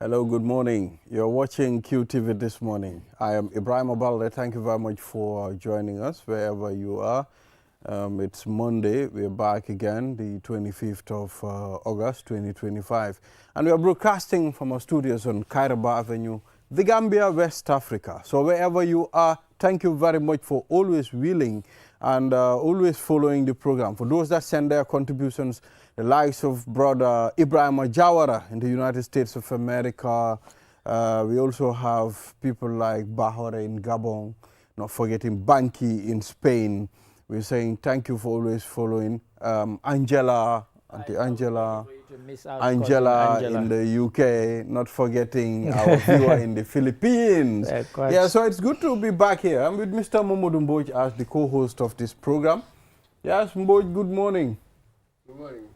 Hello, good morning. You're watching QTV this morning. I am Ibrahim Obalde. Thank you very much for joining us wherever you are. It's Monday. We're back again, the 25th of August, 2025. And we are broadcasting from our studios on Kairaba Avenue, The Gambia, West Africa. So wherever you are, thank you very much for always willing and always following the program. For those that send their contributions, the likes of brother Ibrahim Jawara in the United States of America. We also have people like Bahore in Gabon, not forgetting Banki in Spain. We're saying thank you for always following. Angela, Auntie Angela in the UK, not forgetting our viewer in the Philippines. Yeah, so it's good to be back here. I'm with Mr. Momodu Mboj as the co-host of this program. Yes, Mboj, good morning. Good morning.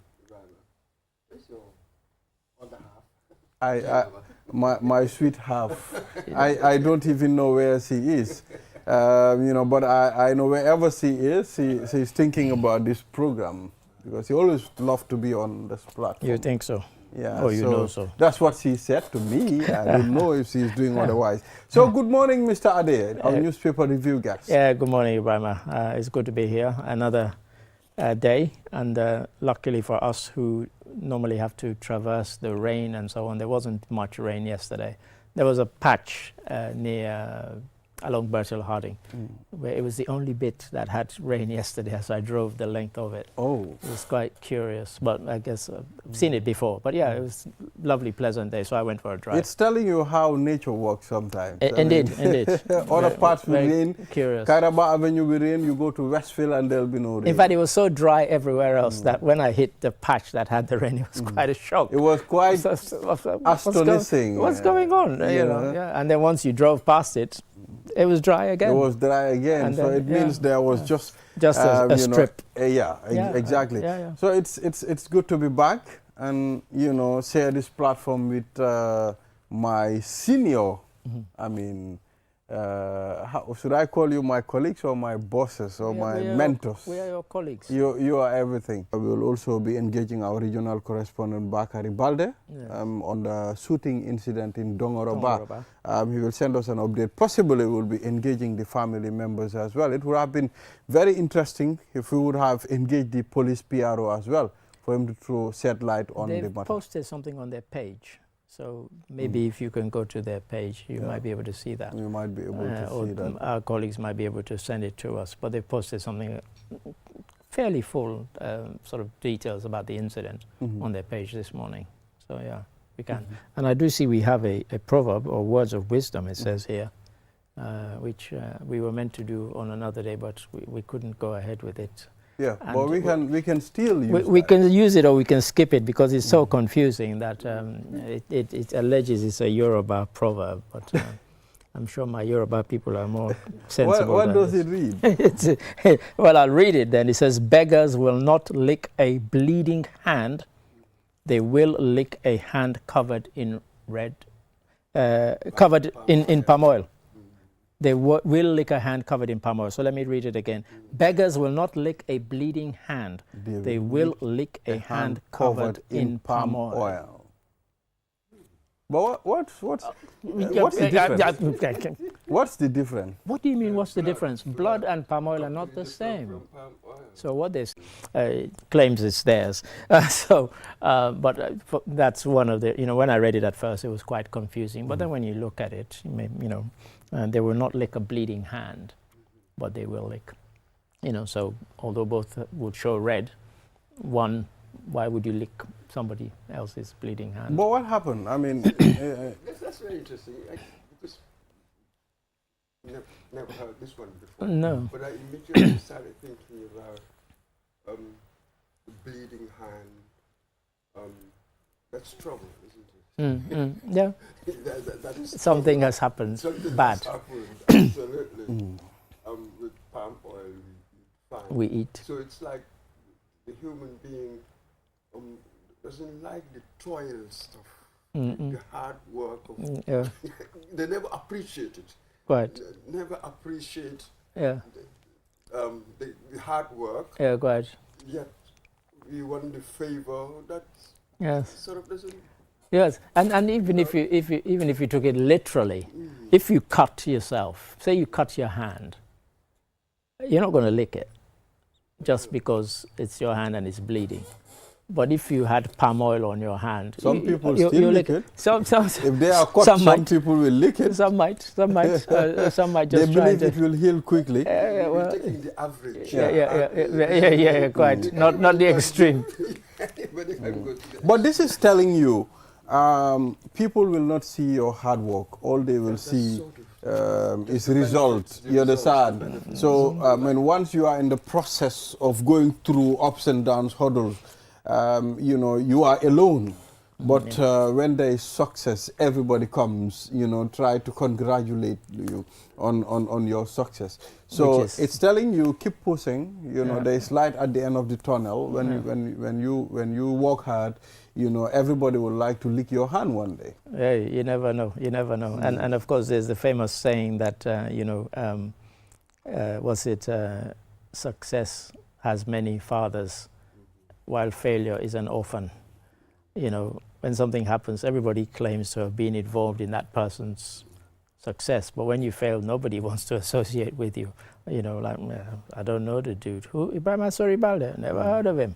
My sweet half. I don't even know where she is, but I know wherever she is, she's thinking about this program because she always loves to be on this platform. You think so? Yeah. Oh, you know so. That's what she said to me. I don't know if she's doing otherwise. So good morning, Mr. Ade, our newspaper review guest. Yeah, good morning, Ibrahim. It's good to be here. Another day, and luckily for us who normally have to traverse the rain and so on, there wasn't much rain yesterday. There was a patch along Bertil Harding where it was the only bit that had rain yesterday, so I drove the length of it. Oh. It was quite curious, but I guess I've seen it before. But yeah, it was a lovely, pleasant day, so I went for a drive. It's telling you how nature works sometimes. Indeed. Other parts will rain. Curious. Kairaba Avenue will rain, you go to Westfield and there'll be no rain. In fact, it was so dry everywhere else that when I hit the patch that had the rain, it was quite a shock. It was quite astonishing. What's going on? Yeah. You know, yeah. And then once you drove past it, it was dry again. It was dry again, and so then, it means there was just a strip. Exactly. So it's good to be back and share this platform with my senior. I mean, should I call you my colleagues or my bosses or my mentors? We are your colleagues. You are everything. We will also be engaging our regional correspondent Bakari Balde on the shooting incident in Dongoroba. He will send us an update. Possibly we will be engaging the family members as well. It would have been very interesting if we would have engaged the police PRO as well for him to shed light on the matter. They've posted something on their page. So maybe if you can go to their page, you might be able to see that. You might be able to see that. Our colleagues might be able to send it to us. But they've posted something fairly full sort of details about the incident on their page this morning. So yeah, we can. And I do see we have a proverb or words of wisdom, it says here, which we were meant to do on another day, but we couldn't go ahead with it. Yeah, but we can still use it. We can use it or we can skip it because it's so confusing that it alleges it's a Yoruba proverb, but I'm sure my Yoruba people are more sensible. What does it read? Well, I'll read it then. It says, beggars will not lick a bleeding hand. They will lick a hand covered in palm oil. They will lick a hand covered in palm oil. So let me read it again. Beggars will not lick a bleeding hand. They will lick a hand covered in palm oil. But what's the difference? What's the difference? What do you mean, what's the difference? Blood and palm oil are not the same. So what this claims it's theirs. That's one of the, when I read it at first, it was quite confusing. But then when you look at it, they will not lick a bleeding hand, but they will lick, so although both would show red, one, why would you lick somebody else's bleeding hand? But what happened? I mean, that's very interesting. I just never heard this one before. No. But I immediately started thinking about the bleeding hand. That's trouble, isn't it? Yeah. Something has happened bad. Absolutely. With palm oil, we eat. So it's like the human being doesn't like the toil stuff, the hard work. They never appreciate it. Right. They never appreciate the hard work. Yeah, right. Yet we want the favor that sort of doesn't Yes, and even if you took it literally, if you cut yourself, say you cut your hand, you're not going to lick it just because it's your hand and it's bleeding. But if you had palm oil on your hand, some people still lick it. If they are caught, some people will lick it. Some might some might just they believe it will heal quickly. Well, taking the average. Quite. Not the extreme. But this is telling you, people will not see your hard work. All they will see is results. You understand? So once you are in the process of going through ups and downs, hurdles, you are alone. But when there is success, everybody comes, try to congratulate you on your success. So it's telling you, keep pushing. There is light at the end of the tunnel. When you work hard, everybody would like to lick your hand one day. Yeah, you never know. You never know. And of course, there's the famous saying that success has many fathers, while failure is an orphan. When something happens, everybody claims to have been involved in that person's success. But when you fail, nobody wants to associate with you. I don't know the dude. Who? Ibrahim Soribalde? Never heard of him.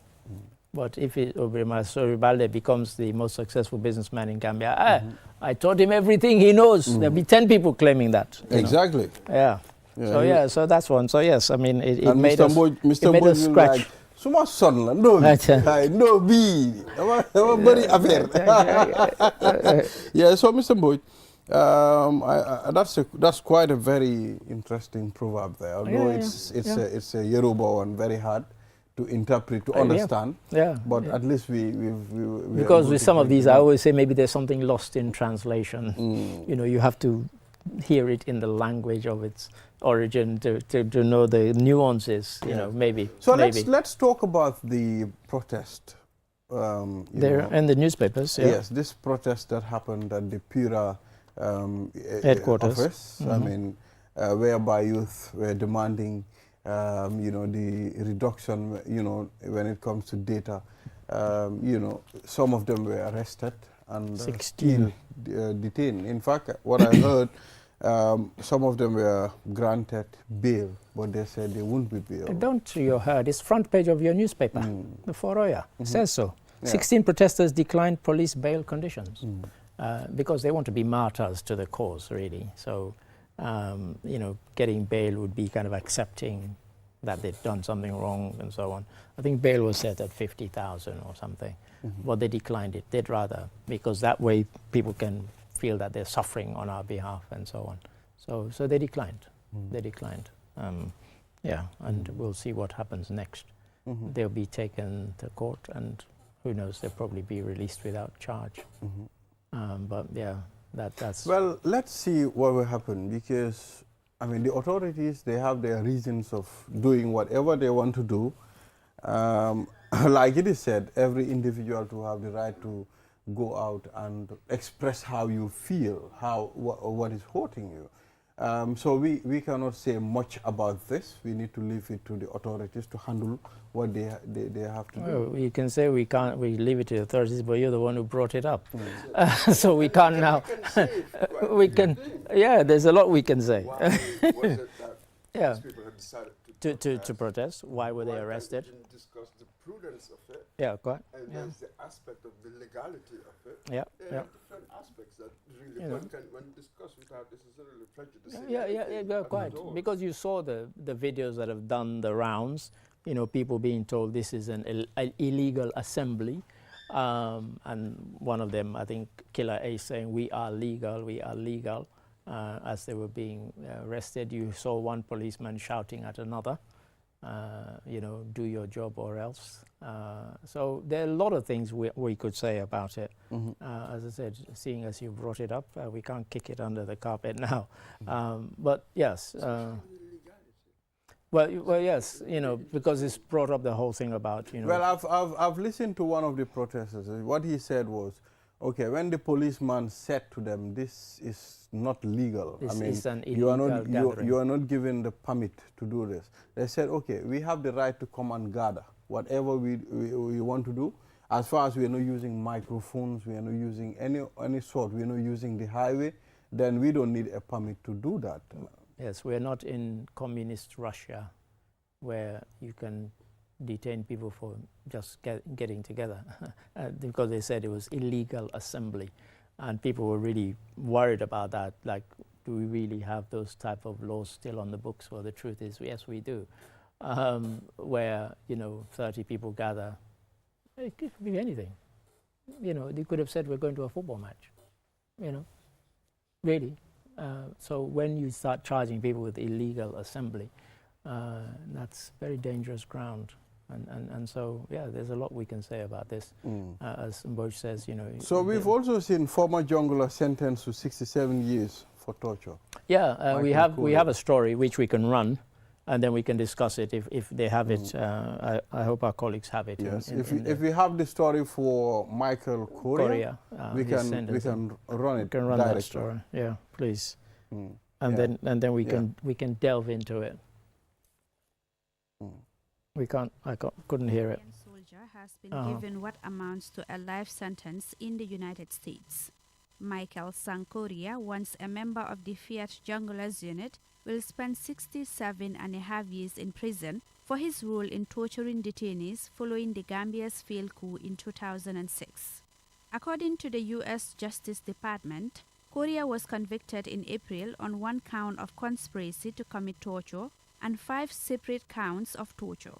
But if Ibrahim Soribalde becomes the most successful businessman in Gambia, I taught him everything he knows. There'll be 10 people claiming that. Exactly. Yeah. So that's one. So yes, it made Mr. made us scratch. Like, so much son, no be, very affair. Yeah. So Mr. Boyd, that's quite a very interesting proverb there. Although it's a Yoruba one, very hard to interpret, to understand. But at least we because with some of these, I always say maybe there's something lost in translation. You have to hear it in the language of its origin to know the nuances. Maybe. So let's talk about the protest. There in the newspapers. Yes, this protest that happened at the Pura headquarters office. Whereby youth were demanding, the reduction. When it comes to data, some of them were arrested and 16 detained. In fact, what I heard, some of them were granted bail, but they said they wouldn't be bailed. Don't you heard? It's front page of your newspaper. The Foroya says so. 16 protesters declined police bail conditions because they want to be martyrs to the cause, really. So, getting bail would be kind of accepting that they've done something wrong and so on. I think bail was set at 50,000 or something, but they declined it. They'd rather, because that way people can feel that they're suffering on our behalf and so on. So they declined. They declined. And we'll see what happens next. They'll be taken to court, and who knows, they'll probably be released without charge. But yeah, that's... Well, let's see what will happen, because the authorities, they have their reasons of doing whatever they want to do. Like it is said, every individual to have the right to go out and express how you feel, what is hurting you. So we cannot say much about this. We need to leave it to the authorities to handle what they have to do. You can say we leave it to the authorities, but you're the one who brought it up. So we can't now. There's a lot we can say. Why was it that these people had decided to protest? Why were they arrested? We didn't discuss the prudence of it. Yeah, quite. And there's the aspect of the legality of it. Yeah, There are different aspects that really one can discuss without necessarily prejudicing. Yeah, quite. Because you saw the videos that have done the rounds. People being told this is an illegal assembly. And one of them, I think, Killer A, saying, we are legal, as they were being arrested. You saw one policeman shouting at another, do your job or else. So there are a lot of things we could say about it. As I said, seeing as you brought it up, we can't kick it under the carpet now. But yes. Well, yes, because it's brought up the whole thing about, Well, I've listened to one of the protesters. What he said was, okay, when the policeman said to them, this is not legal. It's an illegal gathering. You are not given the permit to do this. They said, okay, we have the right to come and gather whatever we want to do, as far as we are not using microphones, we are not using any sort, we are not using the highway, then we don't need a permit to do that. Yes, we are not in communist Russia where you can detain people for just getting together because they said it was illegal assembly, and people were really worried about that. Like, do we really have those type of laws still on the books? Well, the truth is, yes, we do. Where 30 people gather, it could be anything. They could have said we're going to a football match. Really. So when you start charging people with illegal assembly, that's very dangerous ground. And so, yeah, there's a lot we can say about this. As Mboj says, So we've also seen former jungler sentenced to 67 years for torture. Yeah, we have a story which we can run, and then we can discuss it if they have it. I hope our colleagues have it. Yes, if we have the story for Michael Correa, we can run it. We can run that story. Yeah, please. And then we can delve into it. I couldn't hear it. A soldier has been given what amounts to a life sentence in the United States. Michael Sankoria, once a member of the Fiat Junglers unit, will spend 67.5 years in prison for his role in torturing detainees following the Gambia's failed coup in 2006. According to the U.S. Justice Department, Correa was convicted in April on 1 count of conspiracy to commit torture and 5 separate counts of torture.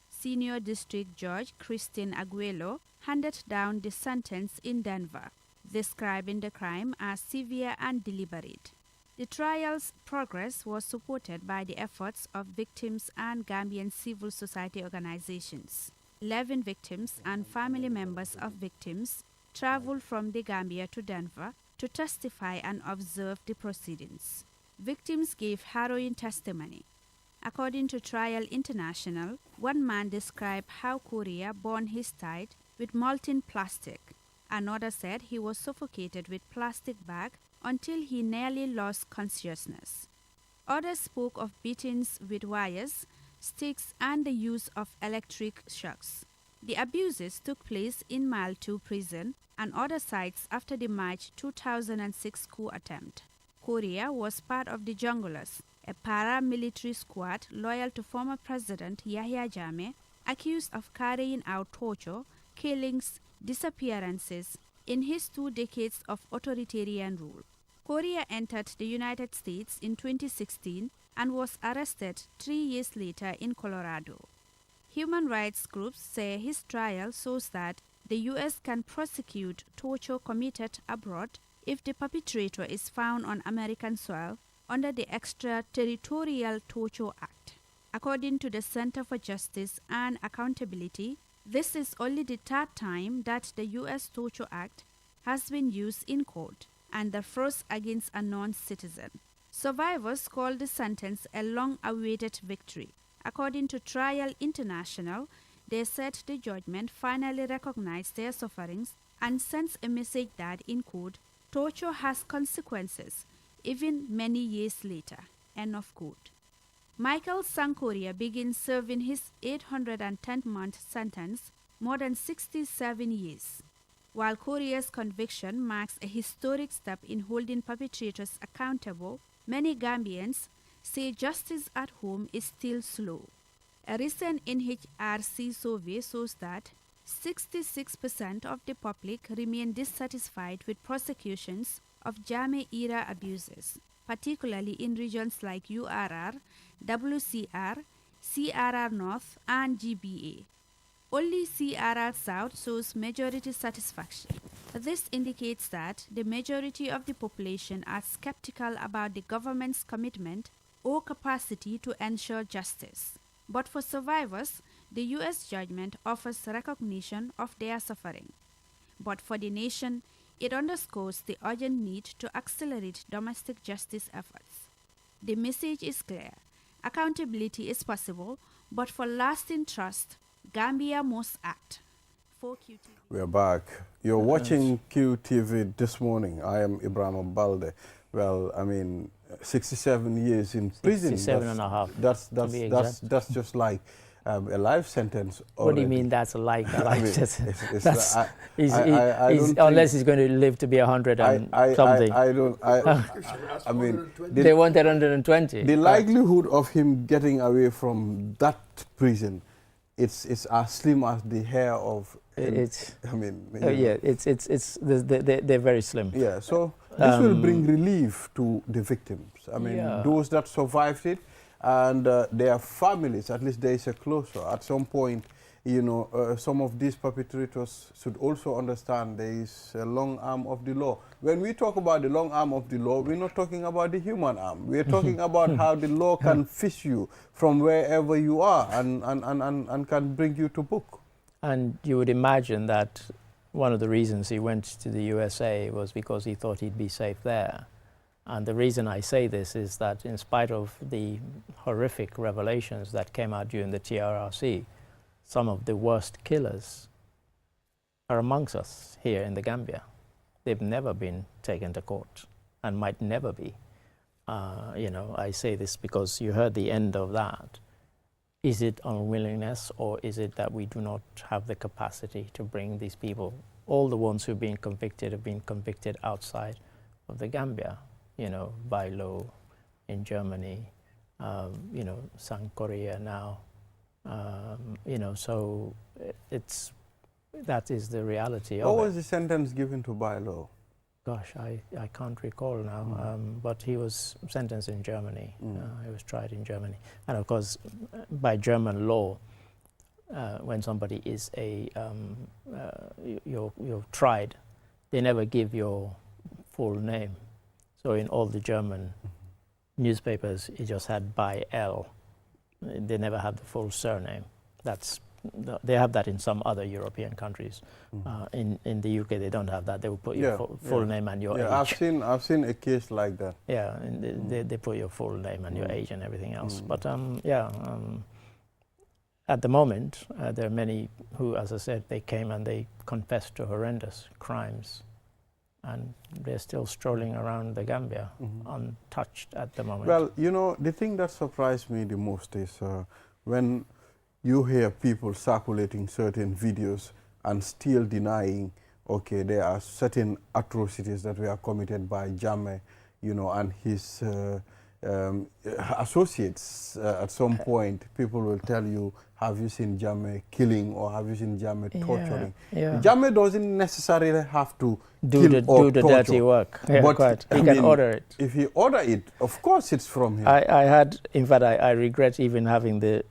Senior District Judge Christine Aguelo handed down the sentence in Denver, describing the crime as severe and deliberate. The trial's progress was supported by the efforts of victims and Gambian civil society organizations. 11 victims and family members of victims traveled from the Gambia to Denver to testify and observe the proceedings. Victims gave harrowing testimony. According to Trial International, one man described how Correa burned his thigh with molten plastic. Another said he was suffocated with plastic bag until he nearly lost consciousness. Others spoke of beatings with wires, sticks, and the use of electric shocks. The abuses took place in Mile 2 prison and other sites after the March 2006 coup attempt. Correa was part of the Junglers, a paramilitary squad loyal to former President Yahya Jammeh, accused of carrying out torture, killings, disappearances in his 2 decades of authoritarian rule. Correa entered the United States in 2016 and was arrested 3 years later in Colorado. Human rights groups say his trial shows that the U.S. can prosecute torture committed abroad if the perpetrator is found on American soil under the Extraterritorial Torture Act. According to the Center for Justice and Accountability, this is only the 3rd time that the U.S. Torture Act has been used in court, and the first against a non-citizen. Survivors call the sentence a long-awaited victory. According to Trial International, they said the judgment finally recognized their sufferings and sends a message that, in quote, torture has consequences, even many years later, end of quote. Michael Sankoria begins serving his 810-month sentence more than 67 years. While Correa's conviction marks a historic step in holding perpetrators accountable, many Gambians say justice at home is still slow. A recent NHRC survey shows that 66% of the public remain dissatisfied with prosecutions of Jammeh-era abuses, particularly in regions like URR, WCR, CRR North, and GBA. Only CRR South shows majority satisfaction. This indicates that the majority of the population are skeptical about the government's commitment or capacity to ensure justice. But for survivors, the U.S. judgment offers recognition of their suffering. But for the nation, it underscores the urgent need to accelerate domestic justice efforts. The message is clear. Accountability is possible, but for lasting trust, Gambia must act. For QTV. We are back. You're watching QTV this morning. I am Ibrahim Balde. Well, I mean, 67 years in prison. 67 and a half. That's just like a life sentence already. What do you mean that's like a life sentence? Unless he's going to live to be 100 and something. I mean, they wanted 120. The likelihood of him getting away from that prison, it's as slim as the hair of. They're very slim. Yeah, so this will bring relief to the victims. I mean, those that survived it and their families, at least there is a closure. At some point, some of these perpetrators should also understand there is a long arm of the law. When we talk about the long arm of the law, we're not talking about the human arm. We're talking about how the law can fish you from wherever you are and can bring you to book. And you would imagine that one of the reasons he went to the USA was because he thought he'd be safe there. And the reason I say this is that in spite of the horrific revelations that came out during the TRRC, some of the worst killers are amongst us here in the Gambia. They've never been taken to court and might never be. I say this because you heard the end of that. Is it unwillingness, or is it that we do not have the capacity to bring these people? All the ones who've been convicted have been convicted outside of the Gambia, by law in Germany, South Korea now, so that is the reality of it. What was the sentence given to by law? Gosh, I can't recall now, but he was sentenced in Germany. He was tried in Germany. And of course, by German law, when somebody is you're tried, they never give your full name. So in all the German newspapers, it just had by L. They never have the full surname. They have that in some other European countries. In the UK, they don't have that. They will put your full name and your age. I've seen a case like that. Yeah, and they put your full name and your age and everything else. But at the moment, there are many who, as I said, they came and they confessed to horrendous crimes, and they're still strolling around the Gambia untouched at the moment. Well, the thing that surprised me the most is when you hear people circulating certain videos and still denying, okay, there are certain atrocities that were committed by Jammeh, and his associates. At some point, people will tell you, have you seen Jammeh killing, or have you seen Jammeh torturing? Yeah. Jammeh doesn't necessarily have to do the dirty work. Yeah, but he can order it. If he order it, of course it's from him. I regret even having the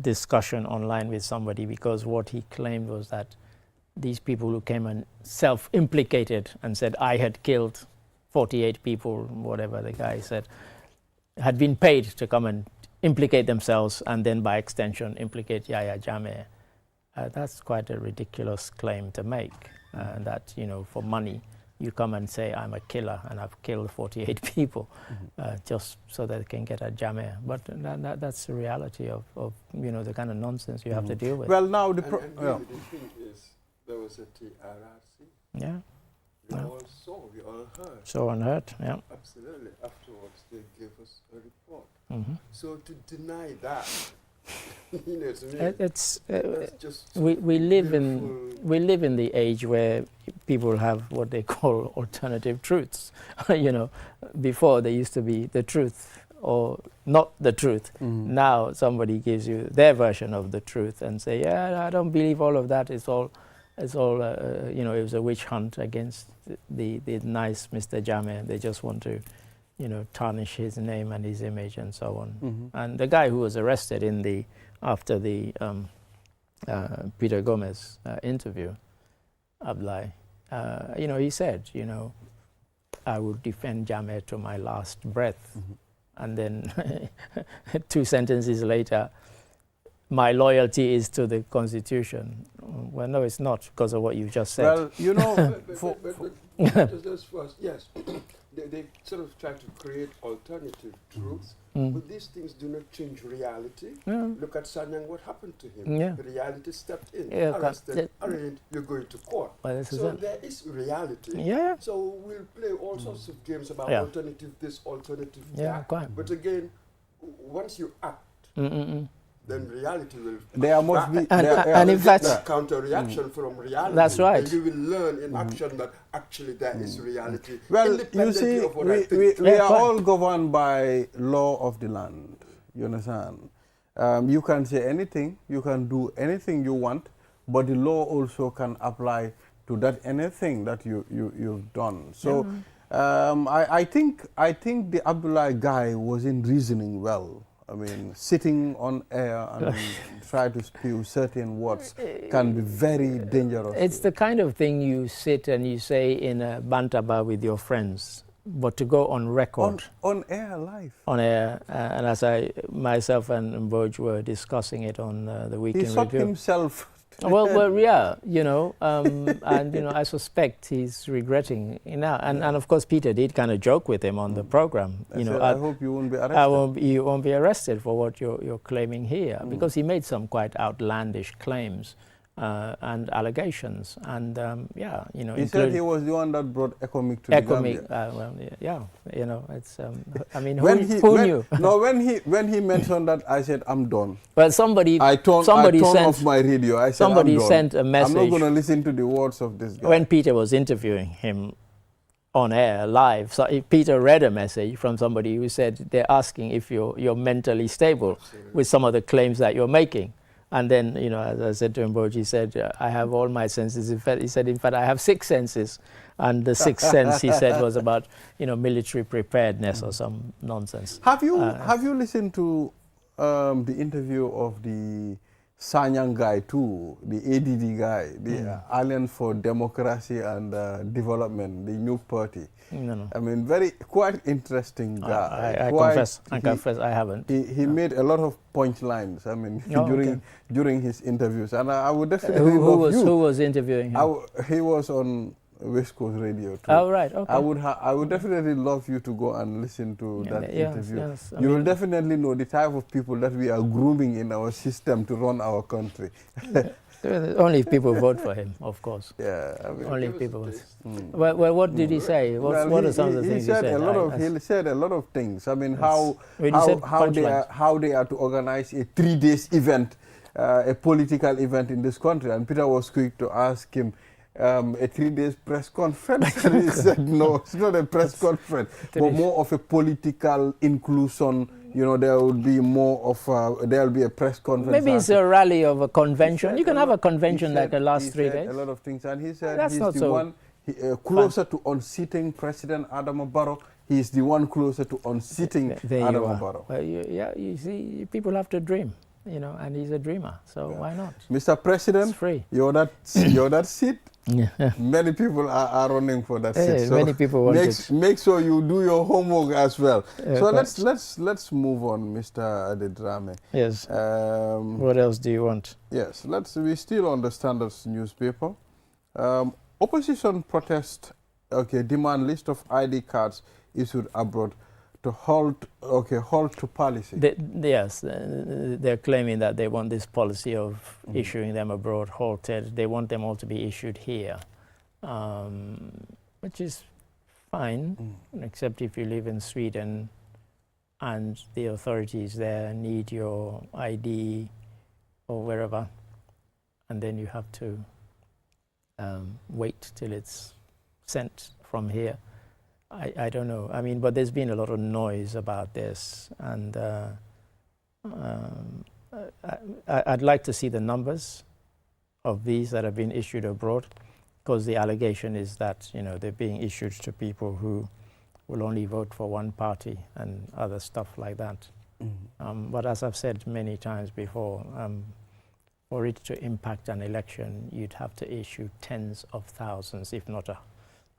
discussion online with somebody, because what he claimed was that these people who came and self-implicated and said I had killed 48 people, whatever the guy said, had been paid to come and implicate themselves and then by extension implicate Yahya Jammeh. That's quite a ridiculous claim to make, that for money you come and say I'm a killer and I've killed 48 people just so that they can get at Jammeh. But that's the reality of the kind of nonsense you have to deal with. Well, now the thing is, there was a TRRC. Yeah. We all saw, we all heard. Saw and heard, yeah. Absolutely. Afterwards, they gave us a report. So to deny that, we live in the age where people have what they call alternative truths. Before there used to be the truth or not the truth. Now somebody gives you their version of the truth and say, I don't believe all of that. It's all it was a witch hunt against the nice Mr. Jammeh. They just want to tarnish his name and his image and so on. And the guy who was arrested after the Peter Gomez interview, Abdullahi, he said, I would defend Jammeh to my last breath. And then 2 sentences later, my loyalty is to the Constitution. Well, no, it's not, because of what you just said. Well, yes. They sort of try to create alternative truths, but these things do not change reality. Look at Sanyang, what happened to him. The reality stepped in, arrested, arraigned, you're going to court. So there is reality. So we'll play all sorts of games about alternative this, alternative that. But again, once you act, then reality will. There must be, and in fact, counter reaction from reality. That's right. And you will learn in action that actually there is reality. Well, you see, of what I think. we are all governed by law of the land. You understand? You can say anything, you can do anything you want, but the law also can apply to that anything that you've done. So I think the Abdullah guy wasn't reasoning well. I mean, sitting on air and try to spew certain words can be very dangerous. It's the kind of thing you sit and you say in a banter bar with your friends, but to go on record. On air, live. On air, and as myself and Mboj were discussing it on the Weekend He shot Review. himself. Well, yeah, you know, and, you know, I suspect he's regretting, you know, and of course Peter did kind of joke with him on the program. You know, I hope you won't be arrested. You won't be arrested for what you're claiming here, because he made some quite outlandish claims and allegations, and yeah, you know. He said he was the one that brought ECOMIC to the Gambia. Well, yeah, you know, it's. I mean, who knew? No, when he mentioned that, I said, I'm done. Well, somebody turned off my radio. I said, somebody I'm done. sent a message. I'm not going to listen to the words of this guy. When Peter was interviewing him on air live, so Peter read a message from somebody who said they're asking if you're mentally stable with some of the claims that you're making. And then, you know, as I said to Mboj, he said, I have all my senses. In fact, he said, in fact, I have 6 senses. And the 6th sense, he said, was about, you know, military preparedness or some nonsense. Have you listened to the interview of the Sanyang guy too, the ADD guy, the Alliance for Democracy and Development, the new party? No. I mean, quite interesting guy. I confess I haven't. He made a lot of punchlines, I mean, during his interviews. And I would definitely Who was interviewing him? He was on West Coast Radio too. Oh, right, okay. I would definitely love you to go and listen to that interview. Yes, you will definitely know the type of people that we are grooming in our system to run our country. Only if people vote for him, of course. Yeah, I mean, only if people vote. Well, what did he say? What are some of the things he said? He said a lot of things. I mean, how they are to organize a 3-day event, a political event in this country. And Peter was quick to ask him, a 3-day press conference. And he said, no, it's not a press conference, but more of a political inclusion. You know, there will be more of there will be a press conference. Maybe it's a rally of a convention. You can have a convention like the last 3 days. A lot of things, and he said that's he's the one closer to unseating President Adama Barrow. He's the one closer to unseating Adama Barrow. Well, you see, people have to dream, you know, and he's a dreamer, so why not? Mr. President, it's free. You're that seat. Many people are running for that seat. So many people want it. Make sure you do your homework as well. So let's move on, Mr. Adedrame. Yes. What else do you want? Yes. We still on the Standards newspaper. Opposition protest. Demand list of ID cards issued abroad to halt to policy. They're claiming that they want this policy of issuing them abroad halted. They want them all to be issued here, which is fine, except if you live in Sweden and the authorities there need your ID or wherever, and then you have to wait till it's sent from here. I don't know. I mean, but there's been a lot of noise about this, and I'd like to see the numbers of these that have been issued abroad, because the allegation is that, you know, they're being issued to people who will only vote for one party and other stuff like that. But as I've said many times before, for it to impact an election, you'd have to issue tens of thousands, if not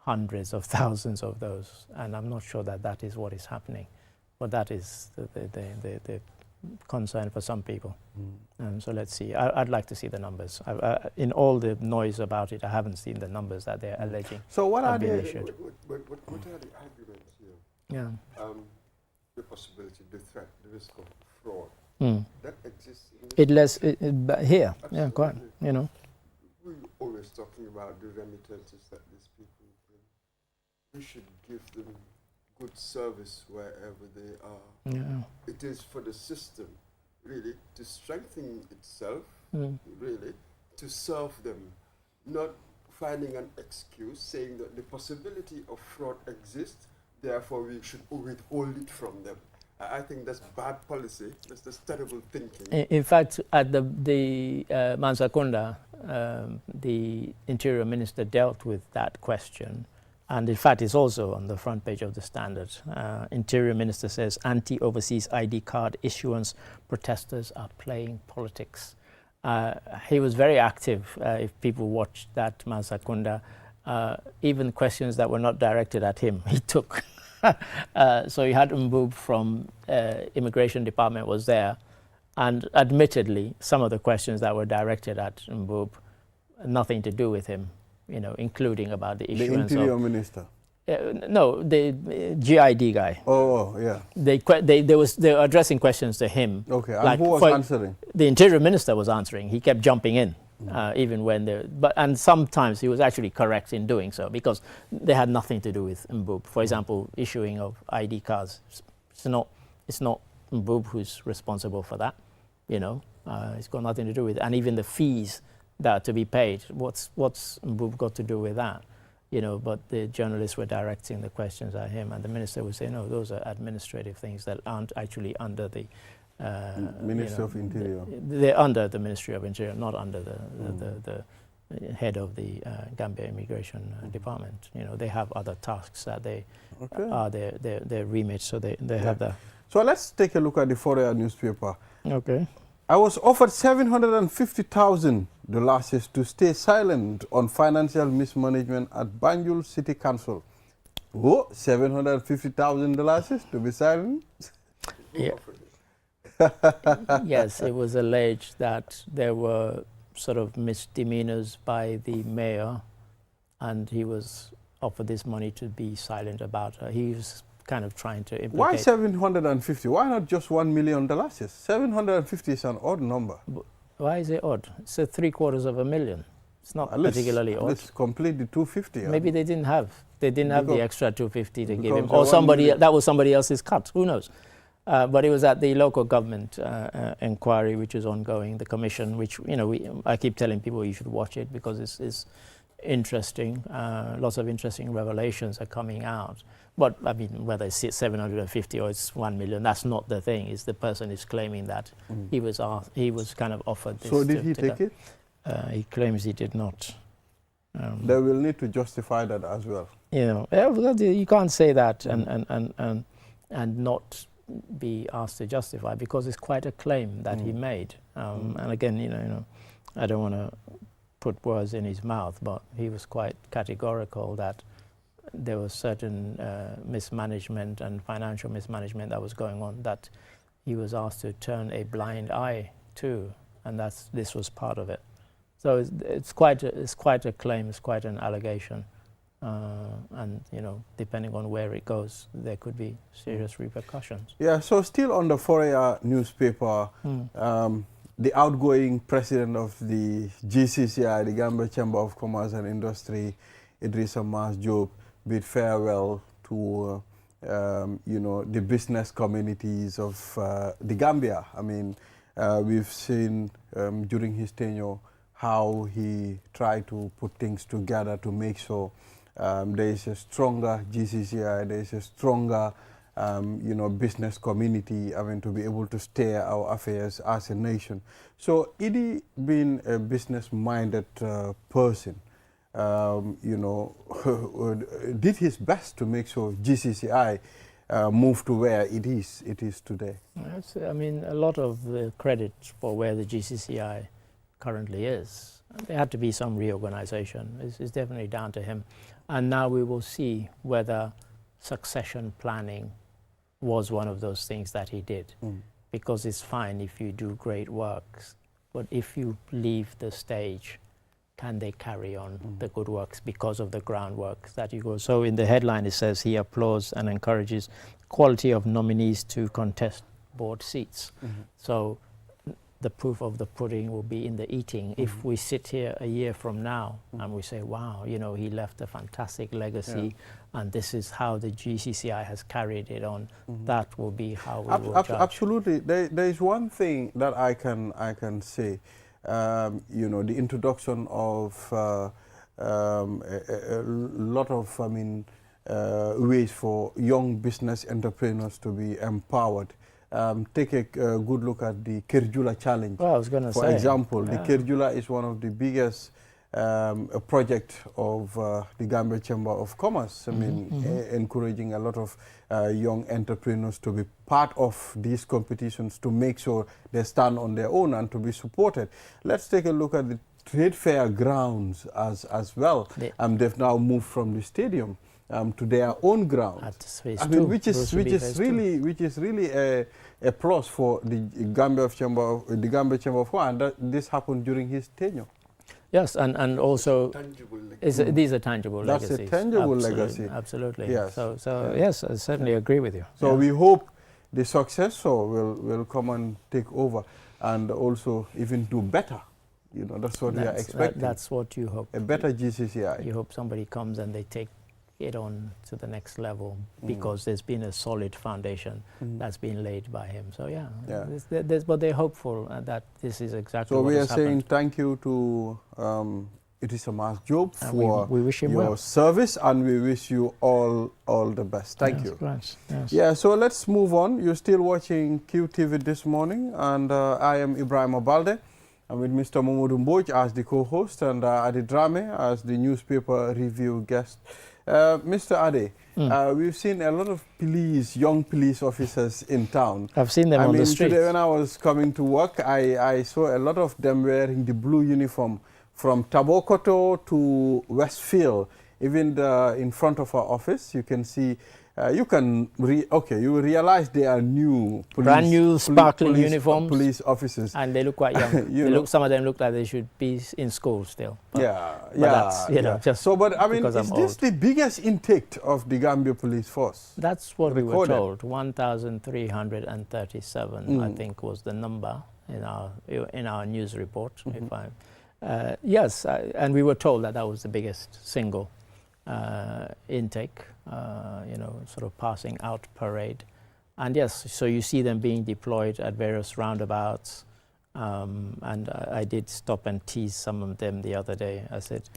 hundreds of thousands of those, and I'm not sure that is what is happening, but that is the concern for some people. So let's see. I'd like to see the numbers. In all the noise about it, I haven't seen the numbers that they're alleging. So what are the arguments here? Yeah. The possibility, the threat, the risk of fraud that exists here. Absolutely. Yeah, quite. You know. We're always talking about the remittances that these people bring. We should give them good service wherever they are. Yeah. It is for the system. really to strengthen itself, really to serve them, not finding an excuse saying that the possibility of fraud exists, therefore we should withhold it from them. I think that's bad policy. That's terrible thinking. In fact, at the Mansakunda, the Interior Minister dealt with that question. And in fact, it's also on the front page of the Standard. Interior Minister says, anti-overseas ID card issuance protesters are playing politics. He was very active. If people watched that Mansakunda, even questions that were not directed at him, he took. So he had Mbub from Immigration Department was there. And admittedly, some of the questions that were directed at Mbub, nothing to do with him, you know, including about the issuance the Interior Minister? No, the GID guy. Oh, yeah. They were addressing questions to him. Okay, and like, who was answering? The Interior Minister was answering. He kept jumping in, even when and sometimes he was actually correct in doing so because they had nothing to do with Mbub. For example, issuing of ID cards. It's not Mbub who's responsible for that. You know, it's got nothing to do with it. And even the fees that are to be paid. What's Mbub got to do with that? You know, but the journalists were directing the questions at him, and the minister would say, no, those are administrative things that aren't actually under the Ministry of Interior. They're under the Ministry of Interior, not under the head of the Gambia Immigration Department. You know, they have other tasks that they are their remit, so they have that. So let's take a look at the Fourier newspaper. Okay. I was offered $750,000 to stay silent on financial mismanagement at Banjul City Council. Oh, $750,000 to be silent? Yeah. Yes, it was alleged that there were sort of misdemeanors by the mayor, and he was offered this money to be silent about her. He was kind of trying to implicate. Why 750? Why not just $1 million? 750 is an odd number. Why is it odd? It's $750,000. It's not particularly odd. Let's complete the 250. Maybe they didn't have the extra 250 to give him, or that was somebody else's cut. Who knows? But it was at the local government inquiry, which is ongoing. The commission, which I keep telling people you should watch it because it's interesting. Lots of interesting revelations are coming out. But I mean, whether it's 750 or it's 1 million, that's not the thing. Is the person is claiming that he was kind of offered this. So did he take it? He claims he did not. They will need to justify that as well. You know, you can't say that and not be asked to justify, because it's quite a claim that he made. And again, I don't want to put words in his mouth, but he was quite categorical that there was certain mismanagement and financial mismanagement that was going on that he was asked to turn a blind eye to, and this was part of it. So it's quite a claim, it's quite an allegation, and depending on where it goes, there could be serious repercussions. Yeah. So still on the Fourier newspaper, the outgoing president of the GCCI, the Gambia Chamber of Commerce and Industry, Idrissa Mas Diop, bid farewell to the business communities of the Gambia. I mean, we've seen during his tenure how he tried to put things together to make sure there is a stronger GCCI, there is a stronger business community, I mean, to be able to steer our affairs as a nation. So Idi, being a business-minded person, did his best to make sure GCCI moved to where it is today. I mean, a lot of the credit for where the GCCI currently is. There had to be some reorganization. It's definitely down to him. And now we will see whether succession planning was one of those things that he did. Because it's fine if you do great works, but if you leave the stage, can they carry on the good works because of the groundwork that you go? So in the headline it says he applauds and encourages quality of nominees to contest board seats. So the proof of the pudding will be in the eating. If we sit here a year from now and we say, wow, you know, he left a fantastic legacy, and this is how the GCCI has carried it on, that will be how we will judge. Absolutely. There is one thing that I can say. You know, the introduction of a lot of, ways for young business entrepreneurs to be empowered. Take a good look at the Kerjula Challenge. Well, I was going to say. For example, the Kerjula is one of the biggest project of the Gambia Chamber of Commerce. Encouraging a lot of young entrepreneurs to be part of these competitions to make sure they stand on their own and to be supported. Let's take a look at the trade fair grounds as well. They've now moved from the stadium to their own ground. Which is really a plus for the Gambia Chamber of Commerce, and this happened during his tenure. Yes, and also these are tangible legacies. That's a tangible legacy. Absolutely. Yes. So yes, I certainly agree with you. So we hope the successor will come and take over and also even do better. You know, that's what we are expecting. That's what you hope. A better GCCI. You hope somebody comes and they take it on to the next level, because there's been a solid foundation that's been laid by him. So but they're hopeful that this is exactly what has happened. So we are saying thank you to Idrissa Job for we wish him your service, and we wish you all the best. Thank you. Yes. Yeah, so let's move on. You're still watching QTV this morning, and I am Ibrahim Obalde. I'm with Mr. Momodu Mboj as the co-host, and Adi Drame as the newspaper review guest. Mr. Ade, we've seen a lot of young police officers in town. I've seen them on the streets. Today when I was coming to work, I saw a lot of them wearing the blue uniform from Tabokoto to Westfield. Even in front of our office, you can see, you realize they are new, brand new sparkling uniforms, police officers, and they look quite young. Some of them look like they should be in school still. But that's, just so. But I mean, is this the biggest intake of the Gambia Police Force? That's what we were told. 1,337, I think, was the number in our news report. Yes, and we were told that was the biggest single intake, sort of passing out parade. And yes, so you see them being deployed at various roundabouts. And I did stop and tease some of them the other day. I said,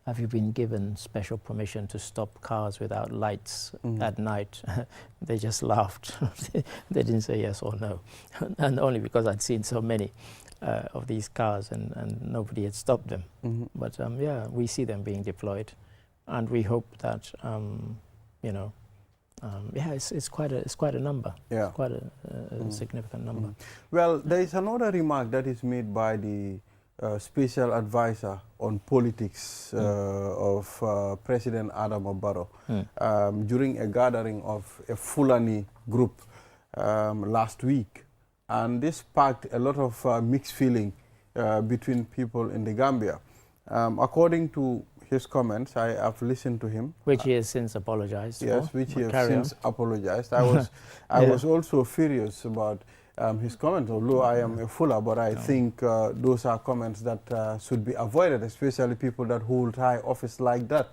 have you been given special permission to stop cars without lights at night? They just laughed. They didn't say yes or no. And only because I'd seen so many of these cars and nobody had stopped them. But we see them being deployed. And we hope that, it's quite a number. Yeah. It's quite a significant number. Well, there is another remark that is made by the special advisor on politics of President Adama Barrow during a gathering of a Fulani group last week. And this sparked a lot of mixed feeling between people in the Gambia. According to his comments, I have listened to him. Which he has since apologized Yes, for. which he has since apologized. I was also furious about his comments, although I am a Fuller, but I think those are comments that should be avoided, especially people that hold high office like that,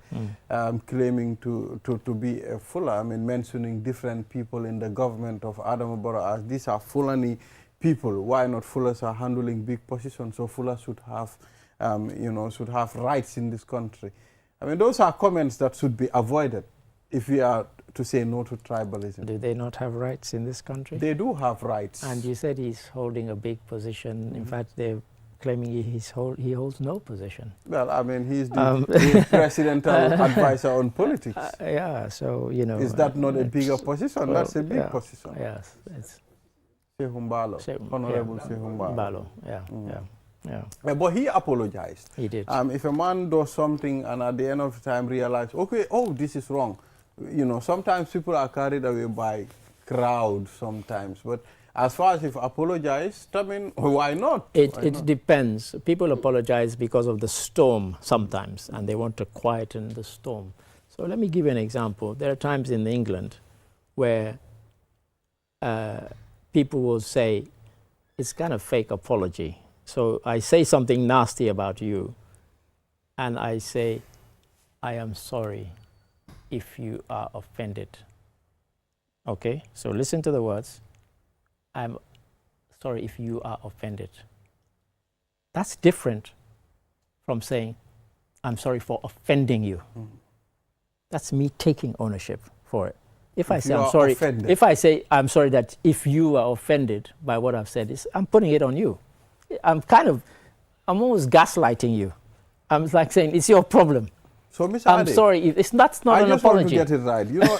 claiming to be a Fuller. I mean, mentioning different people in the government of Adama Barrow as these are Fulani people. Why not Fullers are handling big positions, so Fullers should have should have rights in this country. I mean, those are comments that should be avoided if we are to say no to tribalism. Do they not have rights in this country? They do have rights. And you said he's holding a big position. In fact, they're claiming he holds no position. Well, I mean, he's the presidential advisor on politics. So, Is that not a bigger position? Well, that's a big position. Yes. It's Honorable Sehum But he apologized. He did. If a man does something and at the end of the time realize, this is wrong. Sometimes people are carried away by crowd sometimes. But as far as if apologized, I mean, why not? It depends. People apologize because of the storm sometimes, and they want to quieten the storm. So let me give you an example. There are times in England where people will say, it's kind of fake apology. So I say something nasty about you, and I say, I am sorry if you are offended. Okay, so listen to the words. I'm sorry if you are offended. That's different from saying, I'm sorry for offending you. That's me taking ownership for it. If I say I'm sorry, if I say I'm sorry that if you are offended by what I've said, I'm putting it on you. I'm almost gaslighting you. I'm like saying it's your problem. So, Mr. I'm sorry. That's not an apology. I just want to get it right. You know,